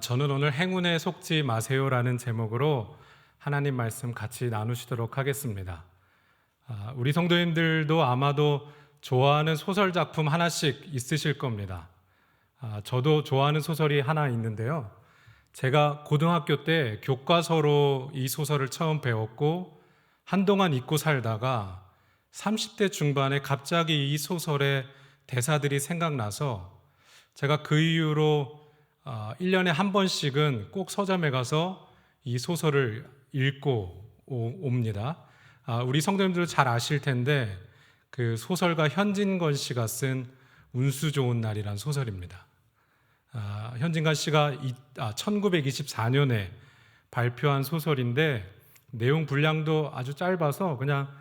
저는 오늘 행운에 속지 마세요라는 제목으로 하나님 말씀 같이 나누시도록 하겠습니다. 우리 성도님들도 아마도 좋아하는 소설 작품 하나씩 있으실 겁니다. 저도 좋아하는 소설이 하나 있는데요. 제가 고등학교 때 교과서로 이 소설을 처음 배웠고 한동안 잊고 살다가 30대 중반에 갑자기 이 소설의 대사들이 생각나서 제가 그 이후로 1년에 한 번씩은 꼭 서점에 가서 이 소설을 읽고 옵니다. 우리 성도님들 잘 아실 텐데 그 소설가 현진건 씨가 쓴 운수 좋은 날이란 소설입니다. 현진건 씨가 1924년에 발표한 소설인데 내용 분량도 아주 짧아서 그냥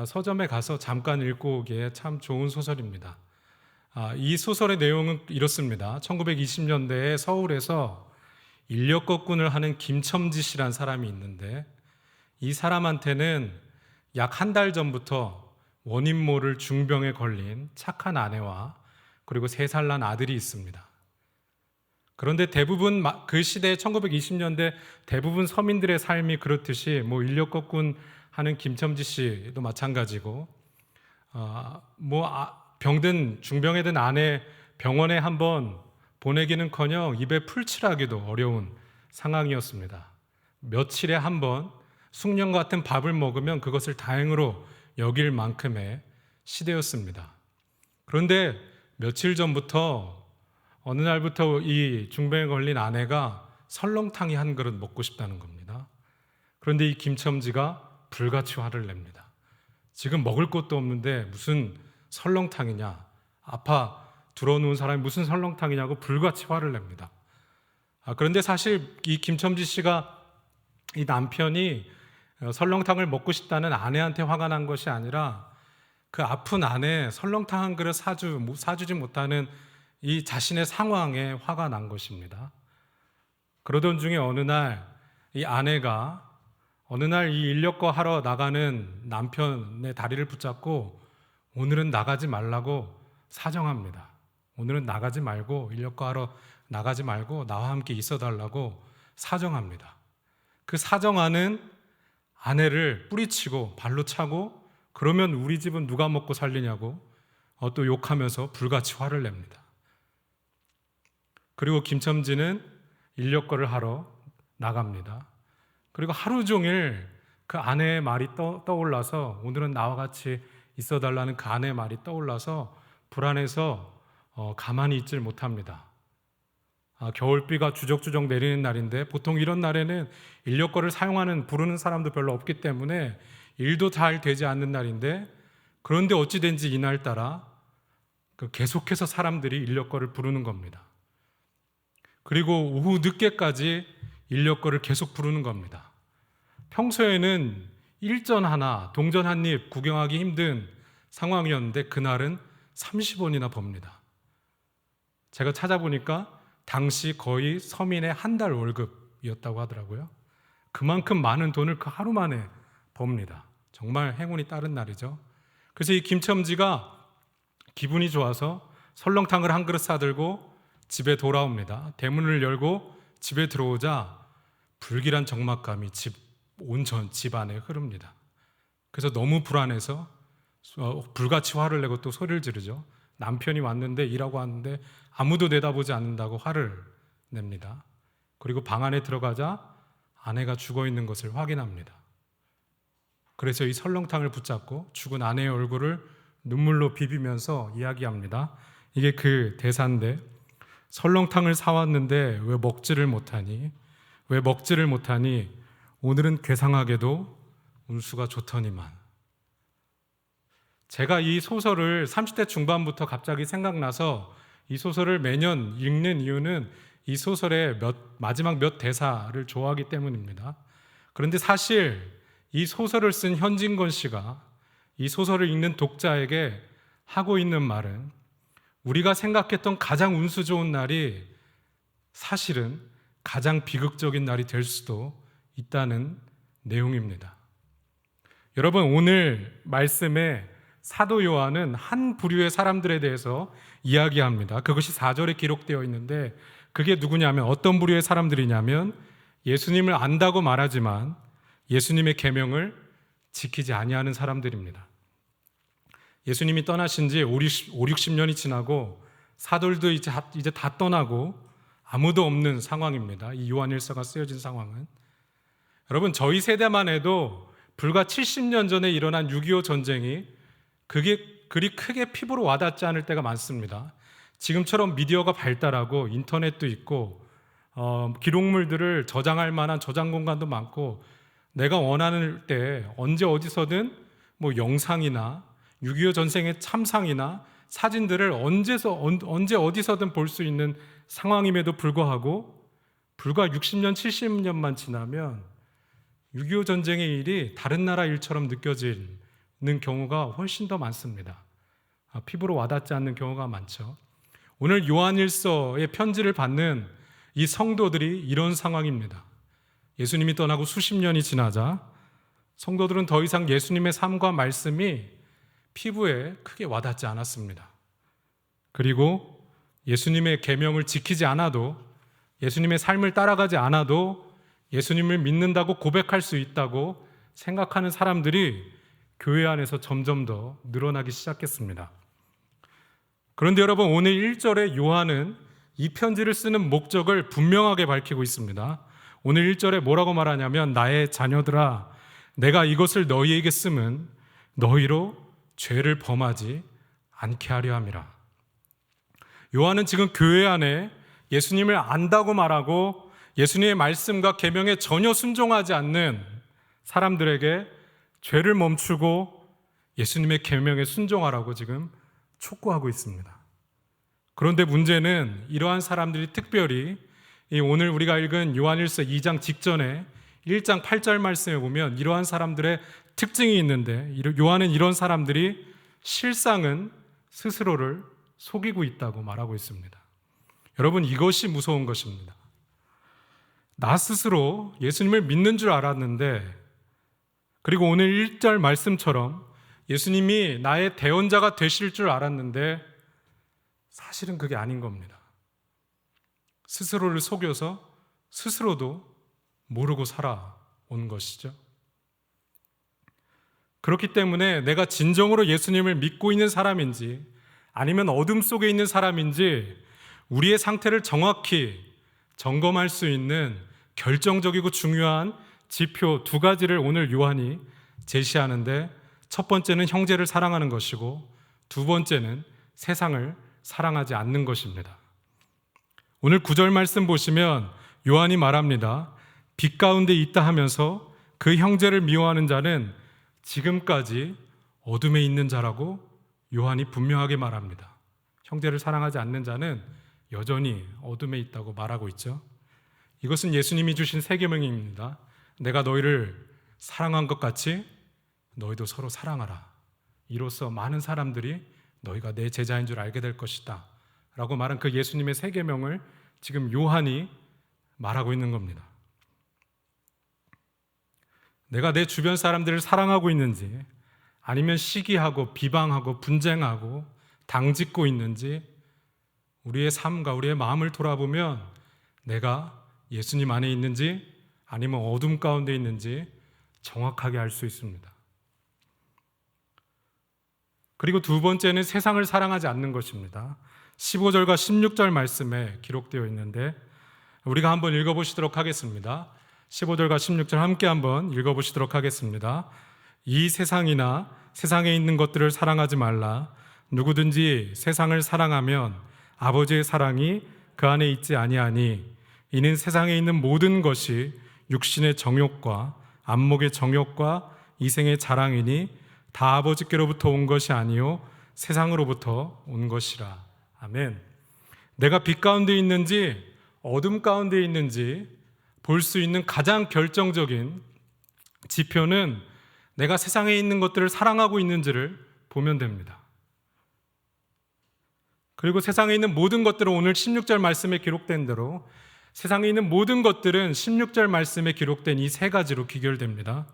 서점에 가서 잠깐 읽고 오기에 참 좋은 소설입니다. 이 소설의 내용은 이렇습니다. 1920년대에 서울에서 인력 거꾼을 하는 김첨지 씨란 사람이 있는데 이 사람한테는 약 한 달 전부터 원인 모를 중병에 걸린 착한 아내와 그리고 3살 난 아들이 있습니다. 그런데 대부분 그 시대 1920년대 대부분 서민들의 삶이 그렇듯이 인력 거꾼 하는 김첨지 씨도 마찬가지고 병든 중병에 든 아내 병원에 한번 보내기는커녕 입에 풀칠하기도 어려운 상황이었습니다. 며칠에 한 번 숭늉 같은 밥을 먹으면 그것을 다행으로 여길 만큼의 시대였습니다. 그런데 며칠 전부터 어느 날부터 이 중병에 걸린 아내가 설렁탕이 한 그릇 먹고 싶다는 겁니다. 그런데 이 김첨지가 불같이 화를 냅니다. 지금 먹을 것도 없는데 무슨 설렁탕이냐, 아파 들어놓은 사람이 무슨 설렁탕이냐고 불같이 화를 냅니다. 그런데 사실 이 김첨지 씨가 이 남편이 설렁탕을 먹고 싶다는 아내한테 화가 난 것이 아니라 그 아픈 아내 설렁탕 한 그릇 사주지 못하는 이 자신의 상황에 화가 난 것입니다. 그러던 중에 어느 날 이 아내가 이 인력거 하러 나가는 남편의 다리를 붙잡고 오늘은 나가지 말라고 사정합니다. 오늘은 나가지 말고 인력거 하러 나가지 말고 나와 함께 있어달라고 사정합니다. 그 사정하는 아내를 뿌리치고 발로 차고 그러면 우리 집은 누가 먹고 살리냐고 또 욕하면서 불같이 화를 냅니다. 그리고 김첨지는 인력거를 하러 나갑니다. 그리고 하루 종일 그 아내의 말이 떠올라서 오늘은 나와 같이 있어달라는 그 아내의 말이 떠올라서 불안해서 가만히 있질 못합니다. 겨울비가 주적주적 내리는 날인데 보통 이런 날에는 인력거를 부르는 사람도 별로 없기 때문에 일도 잘 되지 않는 날인데 그런데 어찌된지 이날따라 계속해서 사람들이 인력거를 부르는 겁니다. 그리고 오후 늦게까지 인력거를 계속 부르는 겁니다. 평소에는 일전 하나, 동전 한 입 구경하기 힘든 상황이었는데 그날은 30원이나 법니다. 제가 찾아보니까 당시 거의 서민의 한 달 월급이었다고 하더라고요. 그만큼 많은 돈을 그 하루 만에 법니다. 정말 행운이 따른 날이죠. 그래서 이 김첨지가 기분이 좋아서 설렁탕을 한 그릇 사들고 집에 돌아옵니다. 대문을 열고 집에 들어오자 불길한 적막감이 온 집 안에 흐릅니다. 그래서 너무 불안해서 불같이 화를 내고 또 소리를 지르죠. 남편이 왔는데 일하고 왔는데 아무도 내다보지 않는다고 화를 냅니다. 그리고 방 안에 들어가자 아내가 죽어 있는 것을 확인합니다. 그래서 이 설렁탕을 붙잡고 죽은 아내의 얼굴을 눈물로 비비면서 이야기합니다. 이게 그 대사인데 설렁탕을 사왔는데 왜 먹지를 못하니? 오늘은 괴상하게도 운수가 좋더니만. 제가 이 소설을 30대 중반부터 갑자기 생각나서 이 소설을 매년 읽는 이유는 이 소설의 마지막 몇 대사를 좋아하기 때문입니다. 그런데 사실 이 소설을 쓴 현진건 씨가 이 소설을 읽는 독자에게 하고 있는 말은 우리가 생각했던 가장 운수 좋은 날이 사실은 가장 비극적인 날이 될 수도 있다는 내용입니다. 여러분, 오늘 말씀에 사도 요한은 한 부류의 사람들에 대해서 이야기합니다. 그것이 4절에 기록되어 있는데 그게 누구냐면 어떤 부류의 사람들이냐면 예수님을 안다고 말하지만 예수님의 계명을 지키지 아니하는 사람들입니다. 예수님이 떠나신 지 5, 60년이 지나고 사도들도 이제 다 떠나고 아무도 없는 상황입니다. 이 요한일서가 쓰여진 상황은. 여러분, 저희 세대만 해도 불과 70년 전에 일어난 6.25 전쟁이 그게 그리 크게 피부로 와닿지 않을 때가 많습니다. 지금처럼 미디어가 발달하고 인터넷도 있고 기록물들을 저장할 만한 저장 공간도 많고 내가 원하는 때 언제 어디서든 뭐 영상이나 6.25 전쟁의 참상이나 사진들을 언제 어디서든 볼 수 있는 상황임에도 불구하고 불과 60년, 70년만 지나면 6.25 전쟁의 일이 다른 나라 일처럼 느껴지는 경우가 훨씬 더 많습니다. 피부로 와닿지 않는 경우가 많죠. 오늘 요한일서의 편지를 받는 이 성도들이 이런 상황입니다. 예수님이 떠나고 수십 년이 지나자 성도들은 더 이상 예수님의 삶과 말씀이 피부에 크게 와닿지 않았습니다. 그리고 예수님의 계명을 지키지 않아도, 예수님의 삶을 따라가지 않아도 예수님을 믿는다고 고백할 수 있다고 생각하는 사람들이 교회 안에서 점점 더 늘어나기 시작했습니다. 그런데 여러분, 오늘 1절에 요한은 이 편지를 쓰는 목적을 분명하게 밝히고 있습니다. 오늘 1절에 뭐라고 말하냐면 나의 자녀들아, 내가 이것을 너희에게 쓰면 너희로 죄를 범하지 않게 하려 함이라. 요한은 지금 교회 안에 예수님을 안다고 말하고 예수님의 말씀과 계명에 전혀 순종하지 않는 사람들에게 죄를 멈추고 예수님의 계명에 순종하라고 지금 촉구하고 있습니다. 그런데 문제는 이러한 사람들이 특별히 오늘 우리가 읽은 요한일서 2장 직전에 1장 8절 말씀에 보면 이러한 사람들의 특징이 있는데, 요한은 이런 사람들이 실상은 스스로를 속이고 있다고 말하고 있습니다. 여러분, 이것이 무서운 것입니다. 나 스스로 예수님을 믿는 줄 알았는데, 그리고 오늘 1절 말씀처럼 예수님이 나의 대언자가 되실 줄 알았는데 사실은 그게 아닌 겁니다. 스스로를 속여서 스스로도 모르고 살아온 것이죠. 그렇기 때문에 내가 진정으로 예수님을 믿고 있는 사람인지 아니면 어둠 속에 있는 사람인지 우리의 상태를 정확히 점검할 수 있는 결정적이고 중요한 지표 두 가지를 오늘 요한이 제시하는데, 첫 번째는 형제를 사랑하는 것이고 두 번째는 세상을 사랑하지 않는 것입니다. 오늘 9절 말씀 보시면 요한이 말합니다. 빛 가운데 있다 하면서 그 형제를 미워하는 자는 지금까지 어둠에 있는 자라고 요한이 분명하게 말합니다. 형제를 사랑하지 않는 자는 여전히 어둠에 있다고 말하고 있죠. 이것은 예수님이 주신 새 계명입니다. 내가 너희를 사랑한 것 같이 너희도 서로 사랑하라. 이로써 많은 사람들이 너희가 내 제자인 줄 알게 될 것이다 라고 말한 그 예수님의 새 계명을 지금 요한이 말하고 있는 겁니다. 내가 내 주변 사람들을 사랑하고 있는지 아니면 시기하고 비방하고 분쟁하고 당짓고 있는지 우리의 삶과 우리의 마음을 돌아보면 내가 예수님 안에 있는지 아니면 어둠 가운데 있는지 정확하게 알 수 있습니다. 그리고 두 번째는 세상을 사랑하지 않는 것입니다. 15절과 16절 말씀에 기록되어 있는데 우리가 한번 읽어보시도록 하겠습니다. 15절과 16절 함께 한번 읽어보시도록 하겠습니다. 이 세상이나 세상에 있는 것들을 사랑하지 말라. 누구든지 세상을 사랑하면 아버지의 사랑이 그 안에 있지 아니하니 이는 세상에 있는 모든 것이 육신의 정욕과 안목의 정욕과 이생의 자랑이니 다 아버지께로부터 온 것이 아니요 세상으로부터 온 것이라. 아멘. 내가 빛 가운데 있는지 어둠 가운데 있는지 볼 수 있는 가장 결정적인 지표는 내가 세상에 있는 것들을 사랑하고 있는지를 보면 됩니다. 그리고 세상에 있는 모든 것들은 오늘 16절 말씀에 기록된 대로 세상에 있는 모든 것들은 16절 말씀에 기록된 이 세 가지로 귀결됩니다.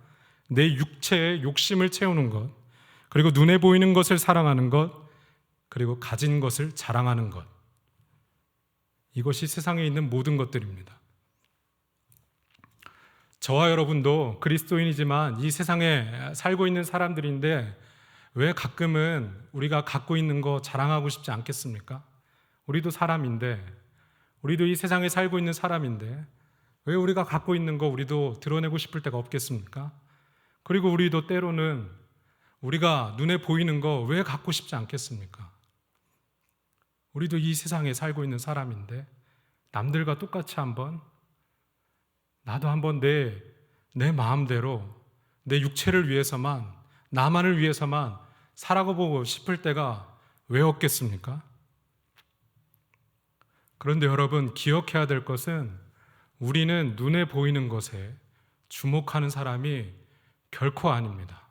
내 육체의 욕심을 채우는 것, 그리고 눈에 보이는 것을 사랑하는 것, 그리고 가진 것을 자랑하는 것. 이것이 세상에 있는 모든 것들입니다. 저와 여러분도 그리스도인이지만 이 세상에 살고 있는 사람들인데 왜 가끔은 우리가 갖고 있는 거 자랑하고 싶지 않겠습니까? 우리도 사람인데, 우리도 이 세상에 살고 있는 사람인데 왜 우리가 갖고 있는 거 우리도 드러내고 싶을 때가 없겠습니까? 그리고 우리도 때로는 우리가 눈에 보이는 거 왜 갖고 싶지 않겠습니까? 우리도 이 세상에 살고 있는 사람인데 남들과 똑같이 나도 한번 내 마음대로 내 육체를 위해서만, 나만을 위해서만 살아보고 싶을 때가 왜 없겠습니까? 그런데 여러분, 기억해야 될 것은 우리는 눈에 보이는 것에 주목하는 사람이 결코 아닙니다.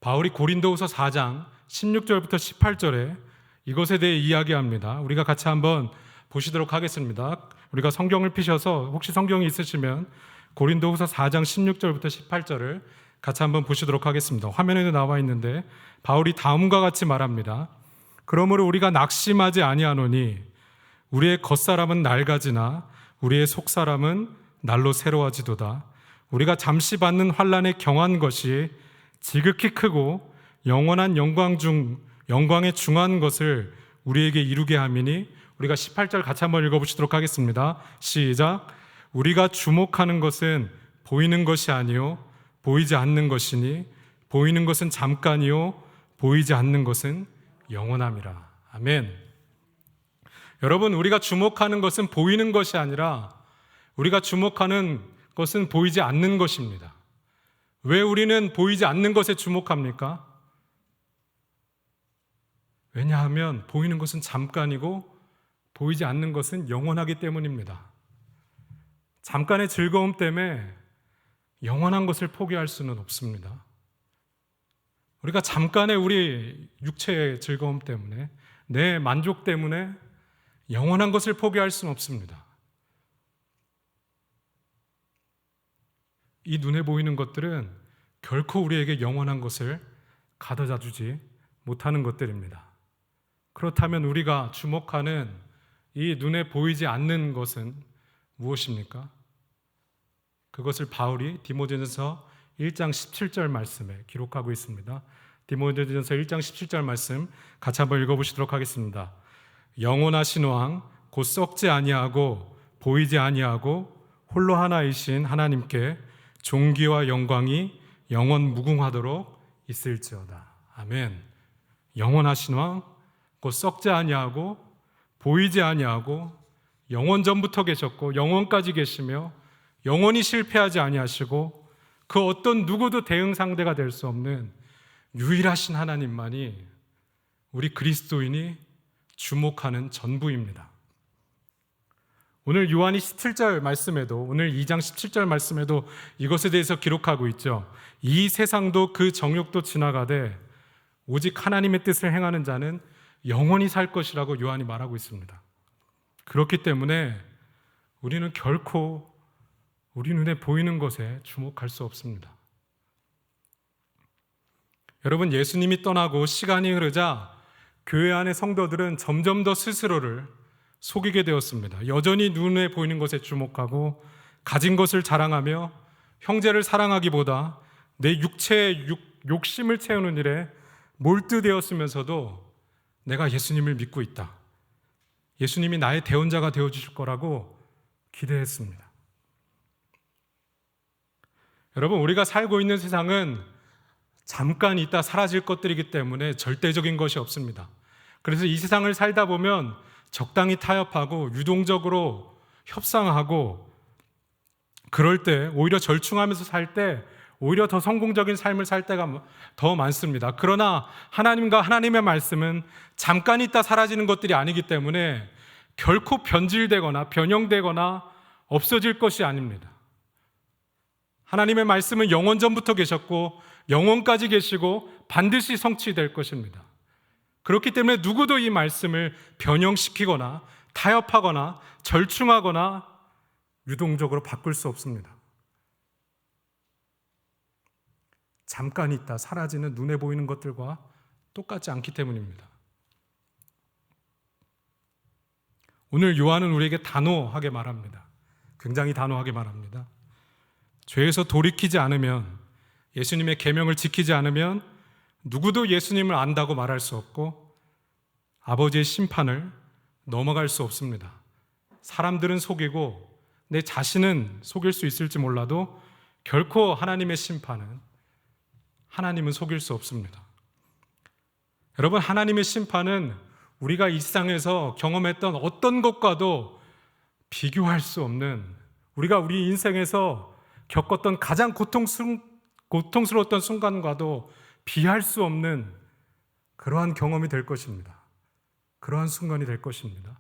바울이 고린도후서 4장 16절부터 18절에 이것에 대해 이야기합니다. 우리가 같이 한번 보시도록 하겠습니다. 우리가 성경을 피셔서 혹시 성경이 있으시면 고린도후서 4장 16절부터 18절을 같이 한번 보시도록 하겠습니다. 화면에도 나와 있는데 바울이 다음과 같이 말합니다. 그러므로 우리가 낙심하지 아니하노니 우리의 겉사람은 낡아지나 우리의 속사람은 날로 새로워지도다. 우리가 잠시 받는 환난에 경한 것이 지극히 크고 영원한 영광에 중한 것을 우리에게 이루게 함이니, 우리가 18절 같이 한번 읽어보시도록 하겠습니다. 시작. 우리가 주목하는 것은 보이는 것이 아니요 보이지 않는 것이니 보이는 것은 잠깐이요 보이지 않는 것은 영원함이라. 아멘. 여러분, 우리가 주목하는 것은 보이는 것이 아니라 우리가 주목하는 것은 보이지 않는 것입니다. 왜 우리는 보이지 않는 것에 주목합니까? 왜냐하면 보이는 것은 잠깐이고 보이지 않는 것은 영원하기 때문입니다. 잠깐의 즐거움 때문에 영원한 것을 포기할 수는 없습니다. 우리가 잠깐의 우리 육체의 즐거움 때문에, 내 만족 때문에 영원한 것을 포기할 수는 없습니다. 이 눈에 보이는 것들은 결코 우리에게 영원한 것을 가져다 주지 못하는 것들입니다. 그렇다면 우리가 주목하는 이 눈에 보이지 않는 것은 무엇입니까? 그것을 바울이 디모데전서 1장 17절 말씀에 기록하고 있습니다. 디모데전서 1장 17절 말씀 같이 한번 읽어보시도록 하겠습니다. 영원하신 왕 곧 썩지 아니하고 보이지 아니하고 홀로 하나이신 하나님께 존귀와 영광이 영원 무궁하도록 있을지어다. 아멘. 영원하신 왕 곧 썩지 아니하고 보이지 아니하고 영원 전부터 계셨고 영원까지 계시며 영원히 실패하지 아니하시고 그 어떤 누구도 대응 상대가 될 수 없는 유일하신 하나님만이 우리 그리스도인이 주목하는 전부입니다. 오늘 요한이 17절 말씀에도, 오늘 2장 17절 말씀에도 이것에 대해서 기록하고 있죠. 이 세상도 그 정욕도 지나가되 오직 하나님의 뜻을 행하는 자는 영원히 살 것이라고 요한이 말하고 있습니다. 그렇기 때문에 우리는 결코 우리 눈에 보이는 것에 주목할 수 없습니다. 여러분, 예수님이 떠나고 시간이 흐르자 교회 안의 성도들은 점점 더 스스로를 속이게 되었습니다. 여전히 눈에 보이는 것에 주목하고 가진 것을 자랑하며 형제를 사랑하기보다 내 육체의 욕심을 채우는 일에 몰두되었으면서도 내가 예수님을 믿고 있다, 예수님이 나의 대언자가 되어주실 거라고 기대했습니다. 여러분, 우리가 살고 있는 세상은 잠깐 있다 사라질 것들이기 때문에 절대적인 것이 없습니다. 그래서 이 세상을 살다 보면 적당히 타협하고 유동적으로 협상하고, 그럴 때 오히려 절충하면서 살 때 오히려 더 성공적인 삶을 살 때가 더 많습니다. 그러나 하나님과 하나님의 말씀은 잠깐 있다 사라지는 것들이 아니기 때문에 결코 변질되거나 변형되거나 없어질 것이 아닙니다. 하나님의 말씀은 영원 전부터 계셨고 영원까지 계시고 반드시 성취될 것입니다. 그렇기 때문에 누구도 이 말씀을 변형시키거나 타협하거나 절충하거나 유동적으로 바꿀 수 없습니다. 잠깐 있다 사라지는 눈에 보이는 것들과 똑같지 않기 때문입니다. 오늘 요한은 우리에게 단호하게 말합니다. 굉장히 단호하게 말합니다. 죄에서 돌이키지 않으면, 예수님의 계명을 지키지 않으면 누구도 예수님을 안다고 말할 수 없고 아버지의 심판을 넘어갈 수 없습니다. 사람들은 속이고 내 자신은 속일 수 있을지 몰라도 결코 하나님의 심판은, 하나님은 속일 수 없습니다. 여러분, 하나님의 심판은 우리가 이 세상에서 경험했던 어떤 것과도 비교할 수 없는, 우리가 우리 인생에서 겪었던 가장 고통스러웠던 순간과도 비할 수 없는 그러한 경험이 될 것입니다. 그러한 순간이 될 것입니다.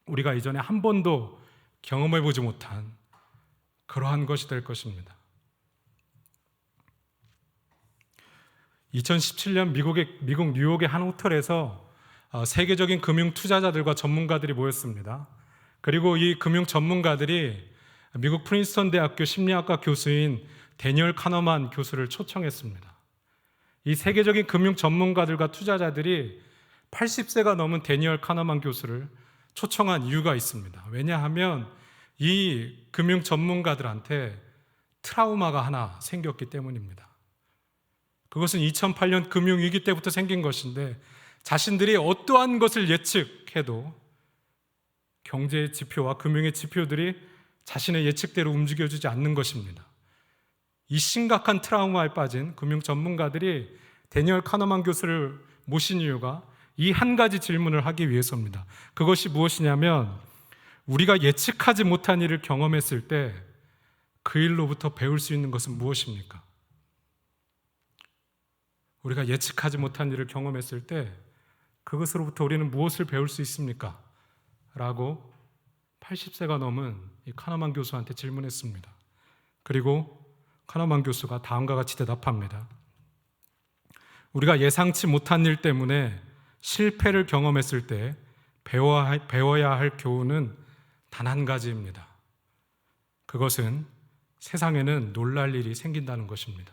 우리가 이전에 한 번도 경험해보지 못한 그러한 것이 될 것입니다. 2017년 미국 뉴욕의 한 호텔에서 세계적인 금융 투자자들과 전문가들이 모였습니다. 그리고 이 금융 전문가들이 미국 프린스턴 대학교 심리학과 교수인 데니얼 카너만 교수를 초청했습니다. 이 세계적인 금융 전문가들과 투자자들이 80세가 넘은 데니얼 카너만 교수를 초청한 이유가 있습니다. 왜냐하면 이 금융 전문가들한테 트라우마가 하나 생겼기 때문입니다. 그것은 2008년 금융위기 때부터 생긴 것인데, 자신들이 어떠한 것을 예측해도 경제의 지표와 금융의 지표들이 자신의 예측대로 움직여주지 않는 것입니다. 이 심각한 트라우마에 빠진 금융 전문가들이 데니얼 카너만 교수를 모신 이유가 이 한 가지 질문을 하기 위해서입니다. 그것이 무엇이냐면, 우리가 예측하지 못한 일을 경험했을 때 그 일로부터 배울 수 있는 것은 무엇입니까? 우리가 예측하지 못한 일을 경험했을 때 그것으로부터 우리는 무엇을 배울 수 있습니까? 라고 80세가 넘은 이 카너만 교수한테 질문했습니다. 그리고 카너만 교수가 다음과 같이 대답합니다. 우리가 예상치 못한 일 때문에 실패를 경험했을 때 배워야 할 교훈은 단 한 가지입니다. 그것은 세상에는 놀랄 일이 생긴다는 것입니다.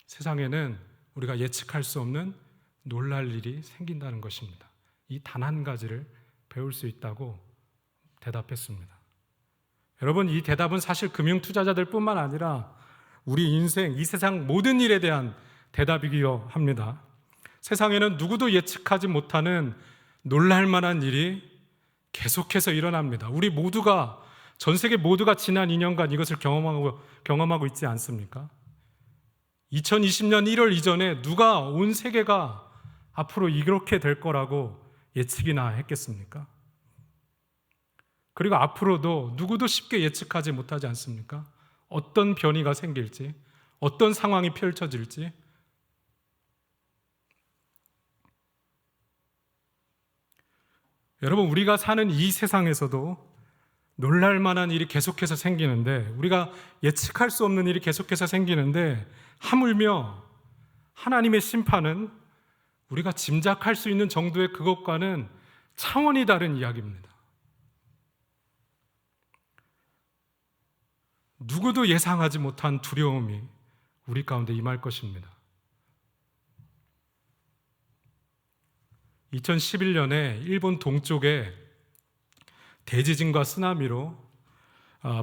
세상에는 우리가 예측할 수 없는 놀랄 일이 생긴다는 것입니다. 이 단 한 가지를 배울 수 있다고 대답했습니다. 여러분, 이 대답은 사실 금융 투자자들 뿐만 아니라 우리 인생, 이 세상 모든 일에 대한 대답이기도 합니다. 세상에는 누구도 예측하지 못하는 놀랄 만한 일이 계속해서 일어납니다. 우리 모두가, 전 세계 모두가 지난 2년간 이것을 경험하고 있지 않습니까? 2020년 1월 이전에 누가 온 세계가 앞으로 이렇게 될 거라고 예측이나 했겠습니까? 그리고 앞으로도 누구도 쉽게 예측하지 못하지 않습니까? 어떤 변이가 생길지, 어떤 상황이 펼쳐질지. 여러분, 우리가 사는 이 세상에서도 놀랄 만한 일이 계속해서 생기는데, 우리가 예측할 수 없는 일이 계속해서 생기는데, 하물며 하나님의 심판은 우리가 짐작할 수 있는 정도의 그것과는 차원이 다른 이야기입니다. 누구도 예상하지 못한 두려움이 우리 가운데 임할 것입니다. 2011년에 일본 동쪽에 대지진과 쓰나미로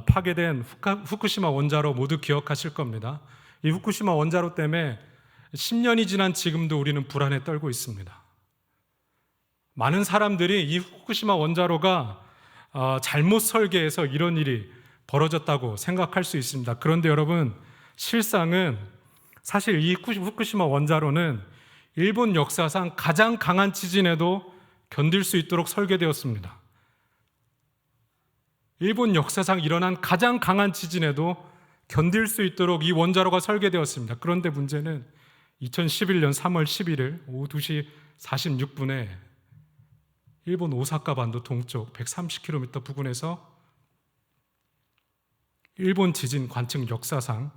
파괴된 후쿠시마 원자로 모두 기억하실 겁니다. 이 후쿠시마 원자로 때문에 10년이 지난 지금도 우리는 불안에 떨고 있습니다. 많은 사람들이 이 후쿠시마 원자로가 잘못 설계해서 이런 일이 벌어졌다고 생각할 수 있습니다. 그런데 여러분, 실상은 사실 이 후쿠시마 원자로는 일본 역사상 가장 강한 지진에도 견딜 수 있도록 설계되었습니다. 일본 역사상 일어난 가장 강한 지진에도 견딜 수 있도록 이 원자로가 설계되었습니다. 그런데 문제는 2011년 3월 11일 오후 2시 46분에 일본 오사카 반도 동쪽 130km 부근에서 일본 지진 관측 역사상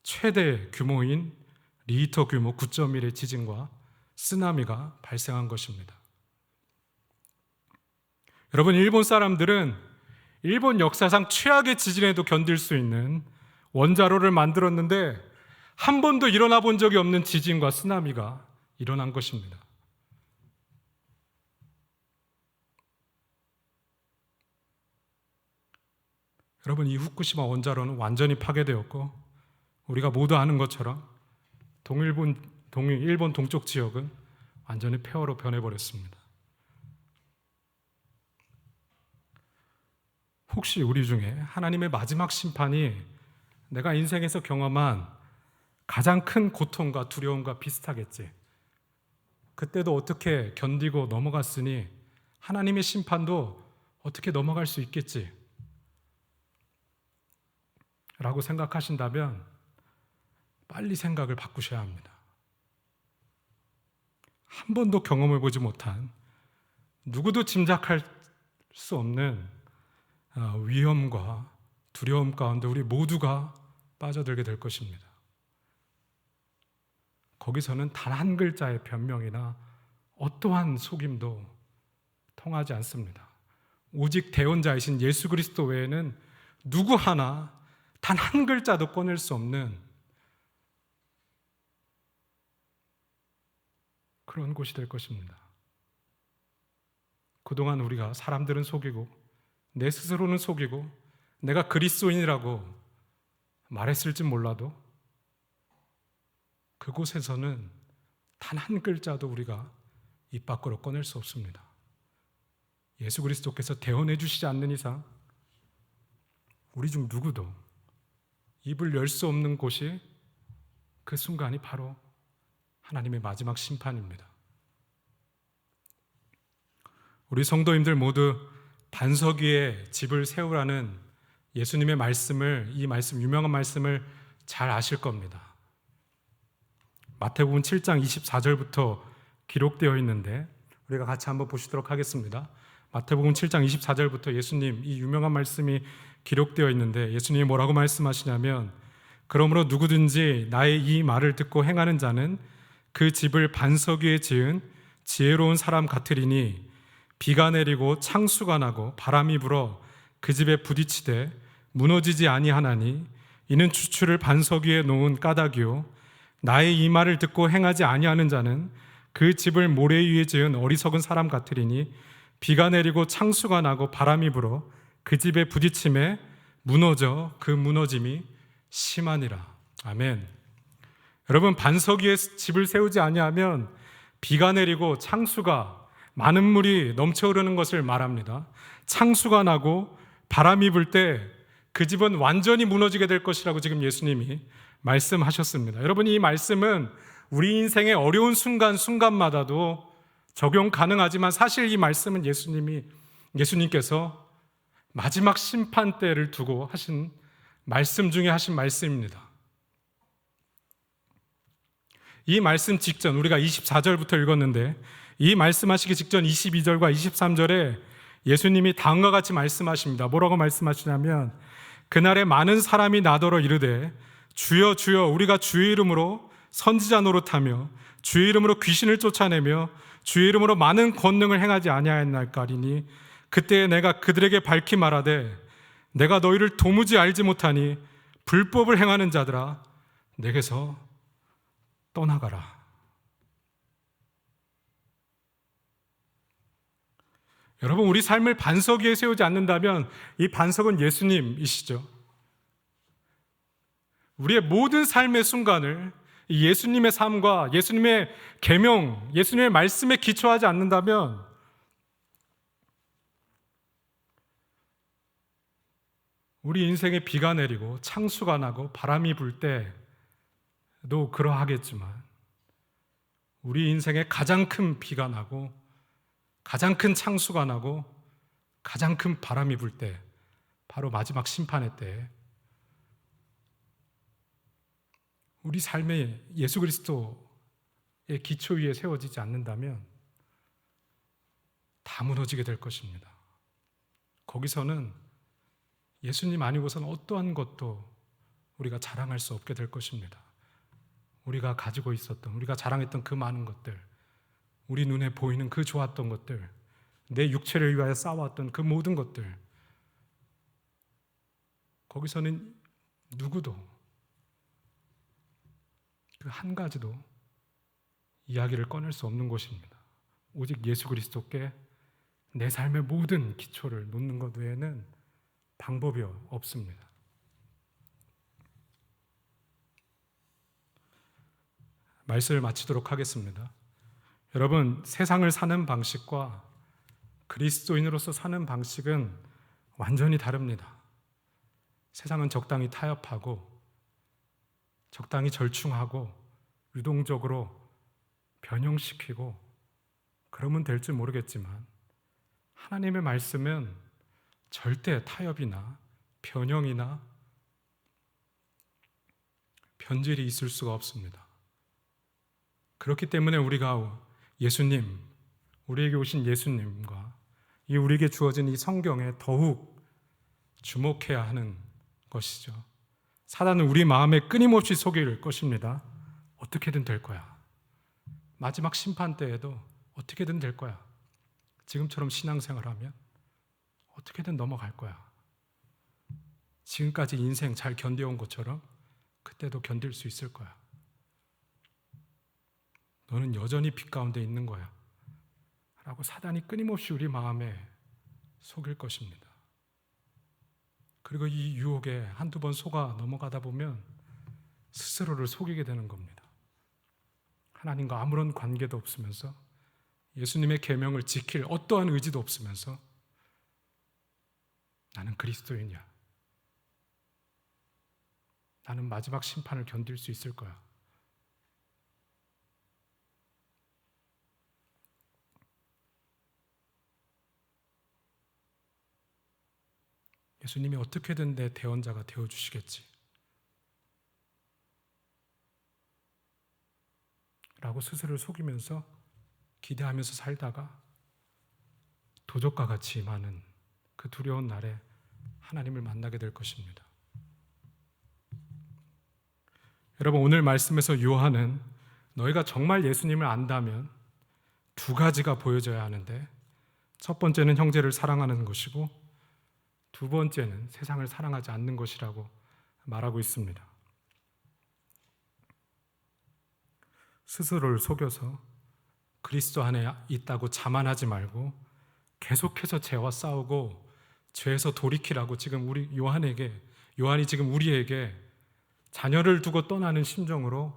최대 규모인 리히터 규모 9.1의 지진과 쓰나미가 발생한 것입니다. 여러분, 일본 사람들은 일본 역사상 최악의 지진에도 견딜 수 있는 원자로를 만들었는데 한 번도 일어나 본 적이 없는 지진과 쓰나미가 일어난 것입니다. 여러분, 이 후쿠시마 원자로는 완전히 파괴되었고 우리가 모두 아는 것처럼 일본 동쪽 지역은 완전히 폐허로 변해버렸습니다. 혹시 우리 중에 하나님의 마지막 심판이 내가 인생에서 경험한 가장 큰 고통과 두려움과 비슷하겠지, 그때도 어떻게 견디고 넘어갔으니 하나님의 심판도 어떻게 넘어갈 수 있겠지 라고 생각하신다면 빨리 생각을 바꾸셔야 합니다. 한 번도 경험해보지 못한, 누구도 짐작할 수 없는 위험과 두려움 가운데 우리 모두가 빠져들게 될 것입니다. 거기서는 단 한 글자의 변명이나 어떠한 속임도 통하지 않습니다. 오직 대언자이신 예수 그리스도 외에는 누구 하나 단 한 글자도 꺼낼 수 없는 그런 곳이 될 것입니다. 그동안 우리가 사람들은 속이고 내 스스로는 속이고 내가 그리스도인이라고 말했을지 몰라도 그곳에서는 단 한 글자도 우리가 입 밖으로 꺼낼 수 없습니다. 예수 그리스도께서 대언해 주시지 않는 이상 우리 중 누구도 입을 열 수 없는 곳이 그 순간이 바로 하나님의 마지막 심판입니다. 우리 성도님들 모두 반석 위에 집을 세우라는 예수님의 말씀을, 이 말씀, 유명한 말씀을 잘 아실 겁니다. 마태복음 7장 24절부터 기록되어 있는데 우리가 같이 한번 보시도록 하겠습니다. 마태복음 7장 24절부터 예수님 이 유명한 말씀이 기록되어 있는데 예수님이 뭐라고 말씀하시냐면, 그러므로 누구든지 나의 이 말을 듣고 행하는 자는 그 집을 반석 위에 지은 지혜로운 사람 같으리니 비가 내리고 창수가 나고 바람이 불어 그 집에 부딪히되 무너지지 아니하나니 이는 추추를 반석 위에 놓은 까닭이요 나의 이 말을 듣고 행하지 아니하는 자는 그 집을 모래 위에 지은 어리석은 사람 같으리니 비가 내리고 창수가 나고 바람이 불어 그 집에 부딪힘에 무너져 그 무너짐이 심하니라. 아멘. 여러분, 반석 위에 집을 세우지 아니하면 비가 내리고 창수가, 많은 물이 넘쳐 흐르는 것을 말합니다. 창수가 나고 바람이 불 때 그 집은 완전히 무너지게 될 것이라고 지금 예수님이 말씀하셨습니다. 여러분, 이 말씀은 우리 인생의 어려운 순간마다도 적용 가능하지만 사실 이 말씀은 예수님께서 마지막 심판 때를 두고 하신 말씀 중에 하신 말씀입니다. 이 말씀 직전, 우리가 24절부터 읽었는데 이 말씀하시기 직전 22절과 23절에 예수님이 다음과 같이 말씀하십니다. 뭐라고 말씀하시냐면, 그날에 많은 사람이 나더러 이르되 주여 주여 우리가 주의 이름으로 선지자 노릇하며 주의 이름으로 귀신을 쫓아내며 주의 이름으로 많은 권능을 행하지 아니하였나이까리니 그때 내가 그들에게 밝히 말하되 내가 너희를 도무지 알지 못하니 불법을 행하는 자들아 내게서 떠나가라. 여러분, 우리 삶을 반석 위에 세우지 않는다면 이 반석은 예수님이시죠. 우리의 모든 삶의 순간을 예수님의 삶과 예수님의 계명, 예수님의 말씀에 기초하지 않는다면 우리 인생에 비가 내리고 창수가 나고 바람이 불 때도 그러하겠지만 우리 인생에 가장 큰 비가 나고 가장 큰 창수가 나고 가장 큰 바람이 불 때, 바로 마지막 심판의 때 우리 삶에 예수 그리스도의 기초 위에 세워지지 않는다면 다 무너지게 될 것입니다. 거기서는 예수님 아니고서는 어떠한 것도 우리가 자랑할 수 없게 될 것입니다. 우리가 가지고 있었던, 우리가 자랑했던 그 많은 것들, 우리 눈에 보이는 그 좋았던 것들, 내 육체를 위하여 쌓아왔던 그 모든 것들, 거기서는 누구도 그 한 가지도 이야기를 꺼낼 수 없는 곳입니다. 오직 예수 그리스도께 내 삶의 모든 기초를 놓는 것 외에는 방법이 없습니다. 말씀을 마치도록 하겠습니다. 여러분, 세상을 사는 방식과 그리스도인으로서 사는 방식은 완전히 다릅니다. 세상은 적당히 타협하고 적당히 절충하고 유동적으로 변형시키고 그러면 될지 모르겠지만 하나님의 말씀은 절대 타협이나 변형이나 변질이 있을 수가 없습니다. 그렇기 때문에 우리가 예수님, 우리에게 오신 예수님과 이 우리에게 주어진 이 성경에 더욱 주목해야 하는 것이죠. 사단은 우리 마음에 끊임없이 속일 것입니다. 어떻게든 될 거야. 마지막 심판 때에도 어떻게든 될 거야. 지금처럼 신앙생활하면 어떻게든 넘어갈 거야. 지금까지 인생 잘 견뎌온 것처럼 그때도 견딜 수 있을 거야. 너는 여전히 빛 가운데 있는 거야. 라고 사단이 끊임없이 우리 마음에 속일 것입니다. 그리고 이 유혹에 한두 번 속아 넘어가다 보면 스스로를 속이게 되는 겁니다. 하나님과 아무런 관계도 없으면서 예수님의 계명을 지킬 어떠한 의지도 없으면서 나는 그리스도인이야. 나는 마지막 심판을 견딜 수 있을 거야. 예수님이 어떻게든 내 대언자가 되어주시겠지 라고 스스로를 속이면서 기대하면서 살다가 도적과 같이 임하는 그 두려운 날에 하나님을 만나게 될 것입니다. 여러분, 오늘 말씀에서 요한은 너희가 정말 예수님을 안다면 두 가지가 보여져야 하는데, 첫 번째는 형제를 사랑하는 것이고 두 번째는 세상을 사랑하지 않는 것이라고 말하고 있습니다. 스스로를 속여서 그리스도 안에 있다고 자만하지 말고 계속해서 죄와 싸우고 죄에서 돌이키라고 지금 요한이 지금 우리에게 자녀를 두고 떠나는 심정으로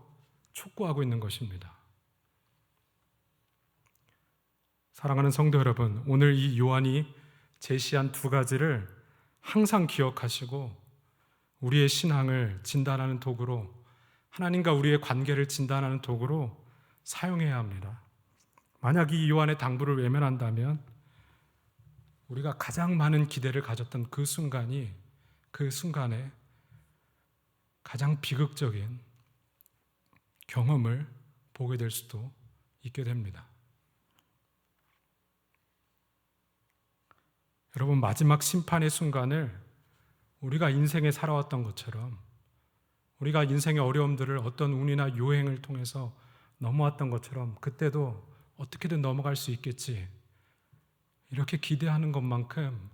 촉구하고 있는 것입니다. 사랑하는 성도 여러분, 오늘 이 요한이 제시한 두 가지를 항상 기억하시고 우리의 신앙을 진단하는 도구로, 하나님과 우리의 관계를 진단하는 도구로 사용해야 합니다. 만약 이 요한의 당부를 외면한다면 우리가 가장 많은 기대를 가졌던 그 순간에 가장 비극적인 경험을 보게 될 수도 있게 됩니다. 여러분, 마지막 심판의 순간을 우리가 인생에 살아왔던 것처럼, 우리가 인생의 어려움들을 어떤 운이나 요행을 통해서 넘어왔던 것처럼 그때도 어떻게든 넘어갈 수 있겠지, 이렇게 기대하는 것만큼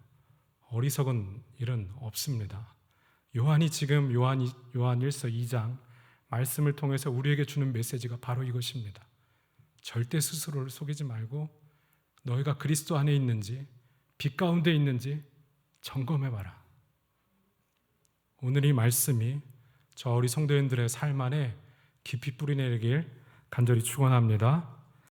어리석은 일은 없습니다. 요한이 지금 요한일서 2장 말씀을 통해서 우리에게 주는 메시지가 바로 이것입니다. 절대 스스로를 속이지 말고 너희가 그리스도 안에 있는지, 빛 가운데 있는지 점검해봐라. 오늘 이 말씀이 저 우리 성도님들의 삶 안에 깊이 뿌리내리길 간절히 축원합니다.